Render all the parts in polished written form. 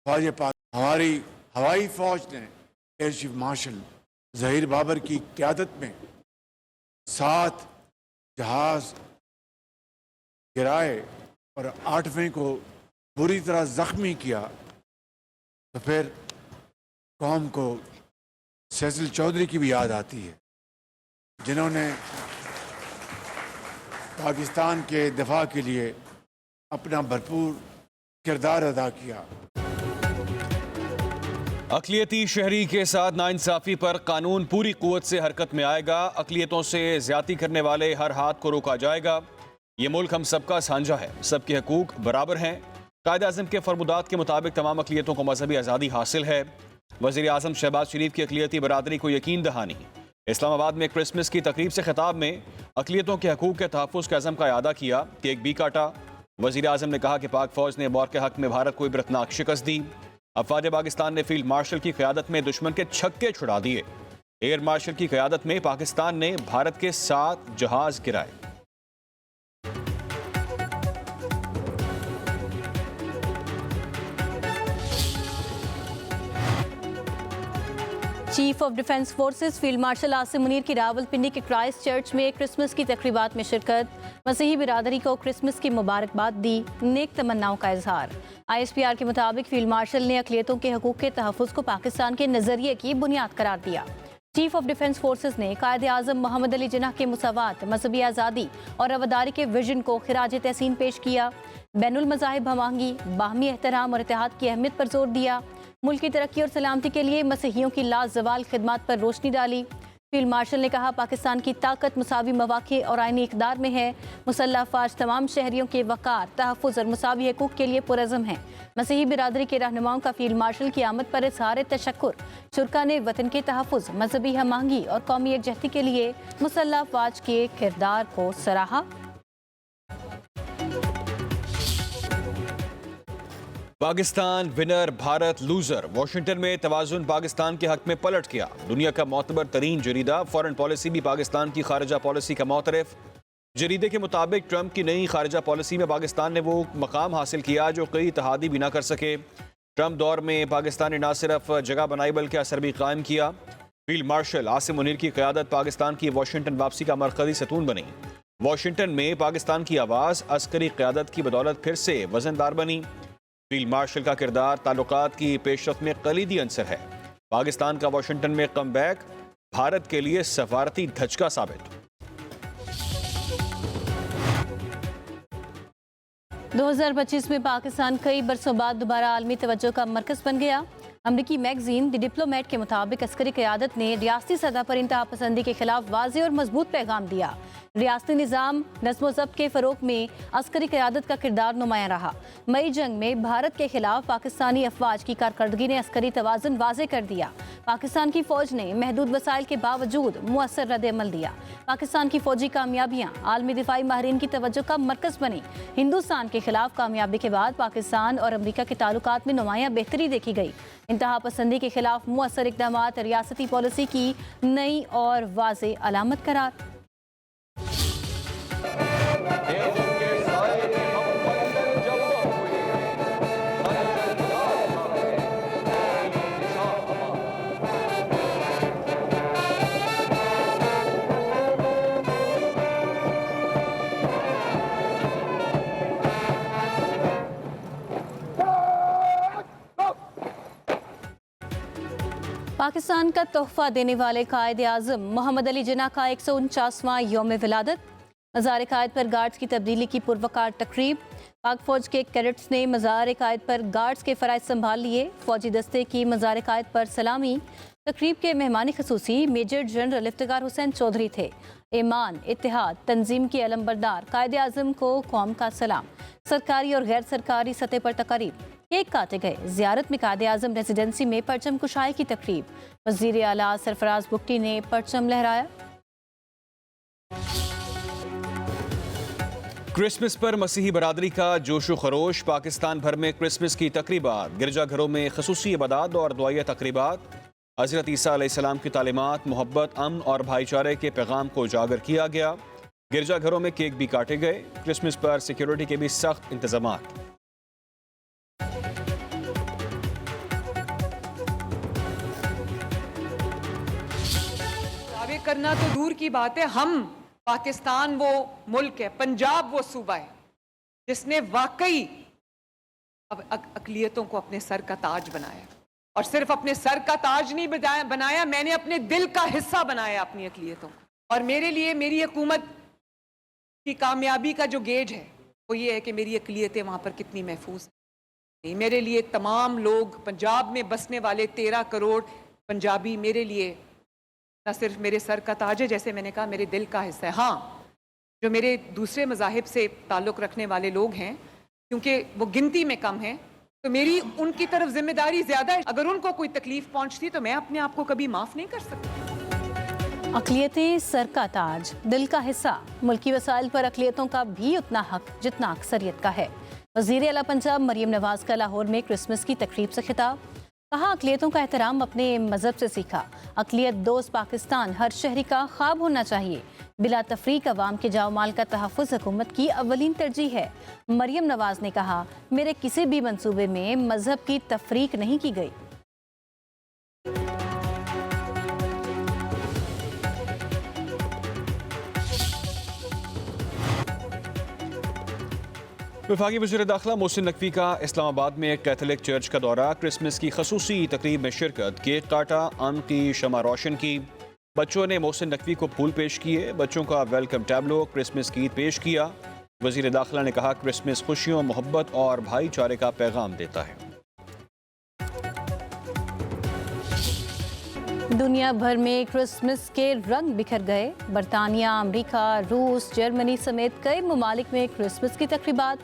फौज पाक हमारी हवाई फौज ने air chief marshal Zaheer Babar की क़यादत में 7 जहाज़ गिराए और 8वें को बुरी तरह ज़ख्मी किया, तो फिर कौम को सैसिल चौधरी की भी याद आती है, जिन्होंने पाकिस्तान के दिफा के लिए अपना भरपूर किरदार अदा किया। अक़लियती शहरी के साथ नाइंसाफ़ी पर कानून पूरी क़ुव्वत से हरकत में आएगा। अक़लियतों से ज़्यादती करने वाले हर हाथ को रोका जाएगा। ये मुल्क हम सबका साझा है, सबके हकूक़ बराबर हैं। कायद-ए-आज़म के फरमुदात के मुताबिक तमाम अक़लियतों को मजहबी आज़ादी हासिल है। वज़ीर आज़म शहबाज शरीफ की अक़लियती बरादरी को यकीन दहानी। इस्लामाबाद में क्रिसमस की तकरीब से खिताब में अक़लियतों के हकूक़ के तहफ़्फ़ुज़ के अज़म का अदा किया, केक भी काटा। वज़ीर आज़म ने कहा कि पाक फ़ौज ने वॉर के हक़ में भारत को इबरतनाक शिकस्त दी। अफ़वाज पाकिस्तान ने फील्ड मार्शल की क़यादत में दुश्मन के छक्के छुड़ा दिए। एयर मार्शल की क़यादत में पाकिस्तान ने भारत के 7 जहाज़ गिराए। Chief of defence forces field marshal Asim Munir की रावलपिंडी के क्राइस्ट चर्च में क्रिसमस की तकरीबात में शिरकत। मसीही बिरादरी को क्रिसमस की मुबारकबाद दी, नेक तमन्नाओं का इजहार। ISPR के मुताबिक फील्ड मार्शल ने अक़लियतों के हकूक़ के तहफ़्फ़ुज़ को पाकिस्तान के नज़रिए की बुनियाद करार दिया। चीफ ऑफ डिफेंस फोर्सेस ने कायदे आज़म मोहम्मद अली जिन्ना के मुसावात, मजहबी आज़ादी और रवादारी के विजन को खिराज तहसीन पेश किया। बैनुल मज़ाहिब हमआहंगी, बाहमी एहतराम और इत्तेहाद की अहमियत पर जोर दिया। मुल्क की तरक्की और सलामती के लिए मसीहियों की लाजवाल खिदमत पर रोशनी डाली। फील्ड मार्शल ने कहा, पाकिस्तान की ताकत मुसावी मौक़े और आईनी इक़दार में है। मुसल्लह अफ़वाज तमाम शहरियों के वक़ार, तहफ़्फ़ुज़ और मुसावी हकूक़ के लिए पुरज़्म है। मसीही बिरादरी के रहनुमाओं का फील्ड मार्शल की आमद पर इज़हार तशक्कुर। शुरका ने वतन के तहफ़्फ़ुज़, मजहबी हमआहंगी और कौमी यकजहती के लिए मुसल्लह अफ़वाज के किरदार को सराहा। Pakistan winner, Bharat loser. Washington में तवाज़ुन पाकिस्तान के हक में पलट गया। दुनिया का मोतबर तरीन जरीदा फॉरेन पॉलिसी भी पाकिस्तान की खारजा पॉलिसी का मोतरफ। जरीदे के मुताबिक ट्रंप की नई खारजा पॉलिसी में पाकिस्तान ने वो मकाम हासिल किया जो कई इत्तेहादी भी ना कर सके। ट्रंप दौर में पाकिस्तान ने न सिर्फ जगह बनाई बल्कि असर भी कायम किया। फील्ड मार्शल आसिम मुनीर की क़यादत पाकिस्तान की वाशिंगटन वापसी का मरकज़ी सतून बनी। वाशिंगटन में पाकिस्तान की आवाज़ अस्करी क़यादत की बदौलत फिर से वजनदार बनी। फील्ड मार्शल का किरदार ताल्लुकात की पेशरफ्त में कलीदी अंसर है। पाकिस्तान का वाशिंगटन में कम बैक भारत के लिए सफारती धचका साबित। 2025 में पाकिस्तान कई बरसों बाद दोबारा आलमी तवज्जो का मरकज़ बन गया। अमरीकी मैगजीन द डिप्लोमेट के मुताबिक अस्करी क़यादत ने रियासती सतह पर इंतहा पसंदी के खिलाफ वाज़ेह और मजबूत पैगाम दिया। रियासती निज़ाम नज़्म ज़ब्त के फ़रोग़ में अस्करी क़यादत का किरदार नुमायां रहा। मई जंग में भारत के खिलाफ पाकिस्तानी अफ़वाज की कारकर्दगी ने अस्करी तवाज़ुन वाज़ेह कर दिया। पाकिस्तान की फ़ौज ने महदूद वसाइल के बावजूद मुअस्सर रद्द-ए-अमल दिया। पाकिस्तान की फ़ौजी कामयाबियाँ आलमी दिफ़ाई माहिरीन की तवज्जो का मरकज़ बनी। हिंदुस्तान के खिलाफ कामयाबी के बाद पाकिस्तान और अमरीका के ताल्लुकात में नुमायां बेहतरी देखी गई। इंतहा पसंदी के खिलाफ मुअस्सर इक़दामात रियासती पॉलिसी की नई और वाज़ेह अलामत करार। पाकिस्तान का तोहफा देने वाले कायदे आज़म मोहम्मद अली जिन्ना का 149वां यौम विलादत। मज़ार कायद पर गार्ड्स की तब्दीली की पुरवकार तकरीब। पाक फ़ौज के कैडेट्स ने मज़ार कायद पर गार्ड्स के फ़राइज़ संभाल लिए। फ़ौजी दस्ते की मज़ार कायद पर सलामी। तकरीब के मेहमान खसूसी मेजर जनरल इफ्तिकार हुसैन चौधरी थे। ईमान, इत्तेहाद, तंजीम के अलमबरदार कायदे आज़म को कौम का सलाम। सरकारी और गैर सरकारी सतह पर तकरीब, केक काटे गए। ज़ियारत में कायदे आज़म रेजिडेंसी में परचम कुशाई की तकरीब। वज़ीर आला सरफराज बुगटी ने परचम लहराया। क्रिसमस पर मसीही बरादरी का जोशो खरोश। पाकिस्तान भर में क्रिसमस की तकरीबात, गिरजाघरों में खसूसी इबादत और दुआया तकरीबात। हज़रत ईसा अलैहिस्सलाम की तालीमात, मोहब्बत, अमन और भाईचारे के पैगाम को उजागर किया गया। गिरजाघरों में केक भी काटे गए। क्रिसमस पर सिक्योरिटी के भी सख्त इंतजामात। करना तो दूर की बात है, हम पाकिस्तान वो मुल्क है, पंजाब वो सूबा है जिसने वाकई अब अकलियतों को अपने सर का ताज बनाया, और सिर्फ अपने सर का ताज नहीं बनाया, मैंने अपने दिल का हिस्सा बनाया अपनी अकलियतों को। और मेरे लिए मेरी हुकूमत की कामयाबी का जो गेज है वो ये है कि मेरी अकलियतें वहाँ पर कितनी महफूज हैं। मेरे लिए तमाम लोग, पंजाब में बसने वाले 13 करोड़ पंजाबी मेरे लिए न सिर्फ मेरे सर का ताज है, जैसे मैंने कहा, मेरे दिल का हिस्सा है। हाँ, जो मेरे दूसरे मज़ाहिब से ताल्लुक़ रखने वाले लोग हैं, क्योंकि वो गिनती में कम हैं, तो मेरी उनकी तरफ जिम्मेदारी ज़्यादा है। अगर उनको कोई तकलीफ़ पहुँचती तो मैं अपने आप को कभी माफ़ नहीं कर सकती। अक़लियतें सर का ताज, दिल का हिस्सा। मुल्की वसाइल पर अक़लियतों का भी उतना हक जितना अक्सरियत का है। वज़ीर आला पंजाब मरियम नवाज़ का लाहौर में क्रिसमस की तकरीब से खिताब। कहा, अक़लियतों का एहतराम अपने मज़हब से सीखा। अक़लियत दोस्त पाकिस्तान हर शहरी का ख्वाब होना चाहिए। बिला तफरीक अवाम के जाओ माल का तहफ़्फ़ुज़ हुकूमत की अव्वलीन तरजीह है। मरियम नवाज़ ने कहा, मेरे किसी भी मंसूबे में मज़हब की तफरीक नहीं की गई। वफाकी वज़ीर दाखिला मोहसिन नकवी का इस्लामाबाद में एक कैथोलिक चर्च का दौरा। क्रिसमस की खसूसी तकरीब में शिरकत, केक काटा, आम की शमा रोशन की। बच्चों ने मोहसिन नकवी को फूल पेश किए। बच्चों का वेलकम टैबलो क्रिसमस गीत पेश किया। वज़ीर दाखिला ने कहा, क्रिसमस खुशियों, मोहब्बत और भाईचारे का पैगाम देता है। दुनिया भर में क्रिसमस के रंग बिखर गए। बरतानिया, अमेरिका, रूस, जर्मनी समेत कई ममालिक में क्रिसमस की तकरीबात।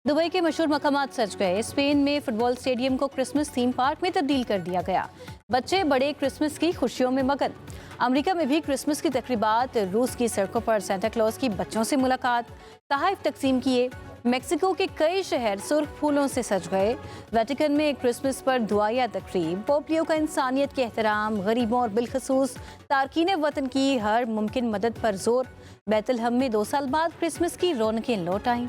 दुबई के मशहूर मकामात सज गए। स्पेन में फुटबॉल स्टेडियम को क्रिसमस थीम पार्क में तब्दील कर दिया गया। बच्चे बड़े क्रिसमस की खुशियों में मगन। अमेरिका में भी क्रिसमस की तकरीबात। रूस की सड़कों पर सेंटा क्लॉज की बच्चों से मुलाकात, तोहफे तकसीम किए। मेक्सिको के कई शहर सुर्ख फूलों से सज गए। वेटिकन में क्रिसमस पर दुआया तकरीब। पोप लियो का इंसानियत के एहतराम, गरीबों और बिलखसूस तारकीन वतन की हर मुमकिन मदद पर जोर। बैतलहम में 2 साल बाद क्रिसमस की रौनकें लौट आईं।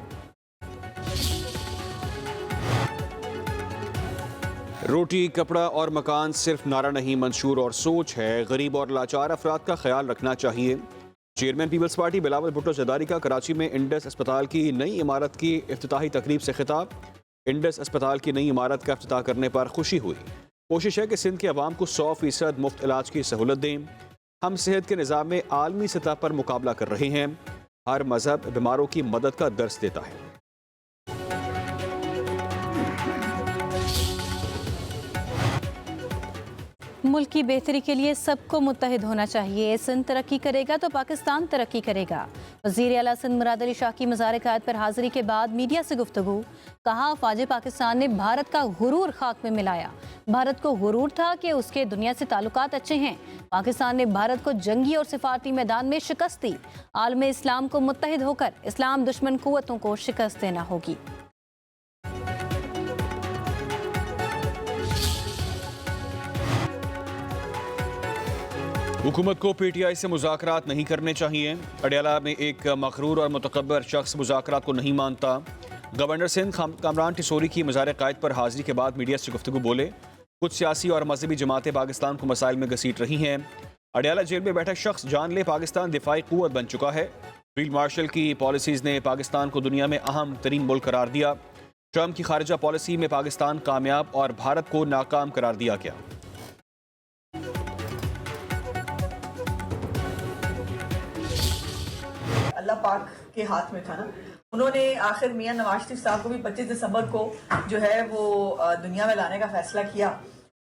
रोटी, कपड़ा और मकान सिर्फ नारा नहीं, मंशूर और सोच है। गरीब और लाचार अफराद का ख्याल रखना चाहिए। Chairman Peoples Party Bilawal Bhutto Zardari का कराची में इंडस अस्पताल की नई इमारत की इफ्तिताही तकरीब से खिताब। इंडस अस्पताल की नई इमारत का इफ्तिताह करने पर खुशी हुई। कोशिश है कि सिंध के अवाम को 100% मुफ्त इलाज की सहूलत दें। हम सेहत के निज़ाम में आलमी सतह पर मुकाबला कर रहे हैं। हर मजहब बीमारों की मदद का दर्स देता है। मुल्क की बेहतरी के लिए सबको मुत्तहिद होना चाहिए। सिंध तरक्की करेगा तो पाकिस्तान तरक्की करेगा। वज़ीर आला सिंध मुराद अली शाह की मज़ार क़ायद पर हाज़िरी के बाद मीडिया से गुफ्तगू। कहा, फ़ौज पाकिस्तान ने भारत का गुरूर खाक में मिलाया। भारत को गुरूर था कि उसके दुनिया से ताल्लुकात अच्छे हैं। पाकिस्तान ने भारत को जंगी और सिफारती मैदान में शिकस्त दी। आलम इस्लाम को मुत्तहिद होकर इस्लाम दुश्मन कुव्वतों को शिकस्त देना होगी। हुकूमत को पीटीआई से मुज़ाकरात नहीं करने चाहिए। अडयाला में एक मग़रूर और मुतकब्बर शख्स मुज़ाकरात को नहीं मानता। गवर्नर सिंध कामरान टिसोरी की मज़ार क़ायद पर हाज़िरी के बाद मीडिया से गुफ्तगू बोले। कुछ सियासी और मजहबी जमातें पाकिस्तान को मसाइल में घसीट रही हैं। अडयाला जेल में बैठा शख्स जान ले पाकिस्तान दिफाई क़ुव्वत बन चुका है। फील्ड मार्शल की पॉलिसीज़ ने पाकिस्तान को दुनिया में अहम तरीन मुल्क करार दिया। ट्रंप की खारजा पॉलिसी में पाकिस्तान कामयाब और भारत को नाकाम करार दिया गया। अल्लाह पाक के हाथ में था ना। उन्होंने आखिर मियां नवाज शरीफ साहब को भी 25 दिसंबर को जो है वो दुनिया में लाने का फैसला किया।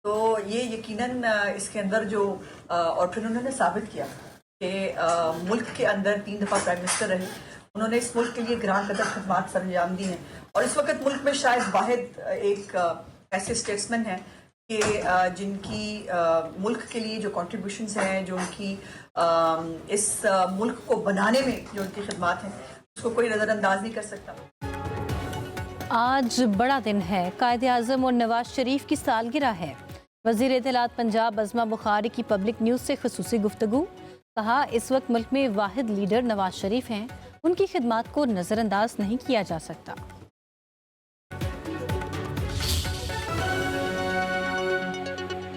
तो ये यकीनन इसके अंदर जो और फिर उन्होंने साबित किया कि मुल्क के अंदर 3 दफ़ा प्राइम मिनिस्टर रहे। उन्होंने इस मुल्क के लिए ग्रां कदर खदमात सर अंजाम दी हैं। और इस वक्त मुल्क में शायद वाहिद एक ऐसे स्टेट्समैन हैं कि जिनकी मुल्क के लिए जो कॉन्ट्रीब्यूशंस हैं, जो उनकी इस मुल्क को बनाने में जो उनकी खिदमत हैं, उसको कोई नज़रअंदाज नहीं कर सकता। आज बड़ा दिन है। कायदे आज़म और नवाज शरीफ की सालगिरह है। वज़ीर इत्तलात पंजाब अज़मा बुखारी की पब्लिक न्यूज़ से खुसूसी गुफ्तगू। कहा, इस वक्त मुल्क में वाहिद लीडर नवाज शरीफ हैं। उनकी खिदमत को नज़रअंदाज नहीं किया जा सकता।